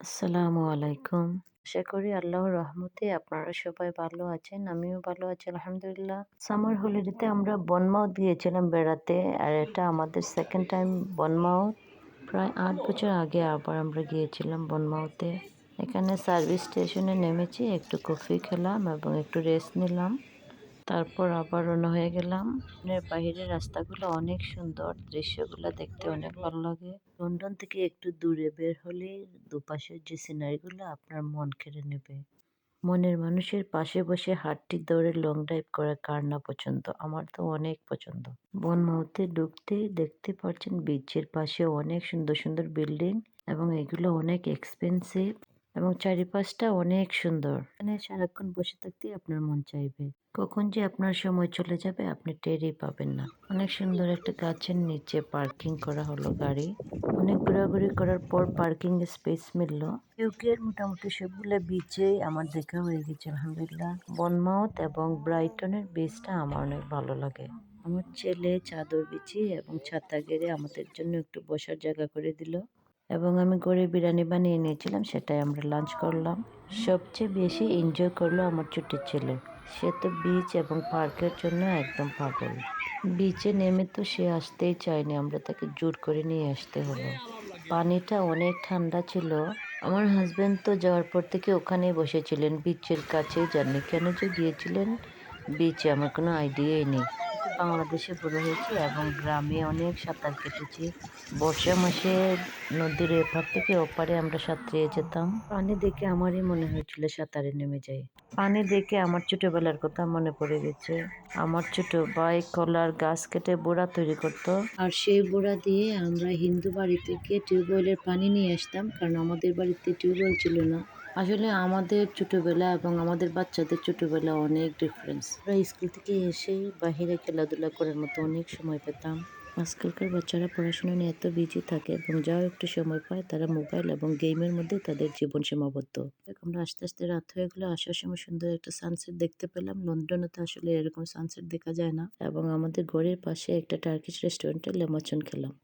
আসসালামু আলাইকুম। আশা করি আল্লাহর রহমতে আপনারা সবাই ভালো আছেন। আমিও ভালো আছি আলহামদুলিল্লাহ। সামার হলিডেতে আমরা বনমাউথ গিয়েছিলাম বেড়াতে। আর এটা আমাদের সেকেন্ড টাইম বনমাউথ। প্রায় ৮ বছর আগে আবার আমরা গিয়েছিলাম বনমাউথে। এখানে সার্ভিস স্টেশনে নেমেছি, একটু কফি খেলাম এবং একটু রেস্ট নিলাম। তারপর আবার রওনা হয়ে গেলাম। বাহিরের রাস্তাগুলো অনেক সুন্দর, দৃশ্যগুলো দেখতে অনেক ভালো লাগে। লন্ডন থেকে একটু দূরে বের হলে দুপাশের যে সিনারিগুলো আপনার মন কেড়ে নেবে। মনের মানুষের পাশে বসে হাঁটটি দৌড়ে লং ড্রাইভ করা কার না পছন্দ? আমার তো অনেক পছন্দ। বনমাউথে ঢুকতেই দেখতে পাচ্ছেন বিচের পাশে অনেক সুন্দর সুন্দর বিল্ডিং এবং এগুলো অনেক এক্সপেন্সিভ এবং চারিপাশটা অনেক সুন্দর। এখানে সারাক্ষণ বসে থাকতেই আপনার মন চাইবে। কখন যে আপনার সময় চলে যাবে আপনি টেরই পাবেন না। অনেক সুন্দর একটা গাছের নিচে পার্কিং করা হলো গাড়ি। অনেক ঘোরাঘুরি করার পর পার্কিং স্পেস মিললো। ইউকের মোটামুটি সবগুলো বিচেই আমার দেখা হয়ে গেছে আলহামদুলিল্লাহ। বনমাউথ এবং ব্রাইটনের বিচটা আমার অনেক ভালো লাগে। আমার ছেলে চাদর বিছিয়ে এবং ছাতা গেড়ে আমাদের জন্য একটু বসার জায়গা করে দিল এবং আমি গড়ে বিরিয়ানি বানিয়ে নিয়েছিলাম, সেটাই আমরা লাঞ্চ করলাম। সবচেয়ে বেশি এনজয় করলো আমার ছোট ছেলে। সে তো বিচ এবং পার্কের জন্য একদম পাগল। বিচে নেমে তো সে আসতেই চায়নি, আমরা তাকে জোর করে নিয়ে আসতে হলো। পানিটা অনেক ঠান্ডা ছিল। আমার হাজবেন্ড তো যাওয়ার পর থেকে ওখানেই বসেছিলেন, বিচের কাছেই যাননি। কেন যে গিয়েছিলেন বিচে আমার কোনো আইডিয়াই নেই। বাংলাদেশে বড় হয়েছি এবং গ্রামে অনেক সাঁতার কেটেছি। বর্ষা মাসে নদীর এপার থেকে ওপারে আমরা সাঁতরিয়ে যেতাম। পানি দেখে আমারই মনে হয়েছিল সাঁতারে নেমে যাই। পানি দেখে আমার ছোটবেলার কথা মনে পড়ে গেছে। আমার ছোট ভাই কলার গাছ কেটে বোড়া তৈরি করত। আর সেই বোড়া দিয়ে আমরা হিন্দু বাড়ি থেকে টিউবওয়েলের পানি নিয়ে আসতাম, কারণ আমাদের বাড়িতে টিউবওয়েল ছিল না। আসলে আমাদের ছোটবেলা এবং আমাদের বাচ্চাদের ছোটবেলা অনেক ডিফারেন্স। আমরা স্কুল থেকে এসেই বাহিরে খেলাধুলা করার মতো অনেক সময় পেতাম। আজকালকার বাচ্চারা পড়াশোনা নিয়ে এত বিজি থাকে এবং যাও একটু সময় পায় তারা মোবাইল এবং গেমের মধ্যে তাদের জীবন সীমাবদ্ধ। আমরা আস্তে আস্তে রাত হয়ে গেলো, আসার সময় সুন্দর একটা সানসেট দেখতে পেলাম। লন্ডনে তো আসলে এরকম সানসেট দেখা যায় না। এবং আমাদের ঘরের পাশে একটা টার্কিশ রেস্টুরেন্টে লেমাচন খেলাম।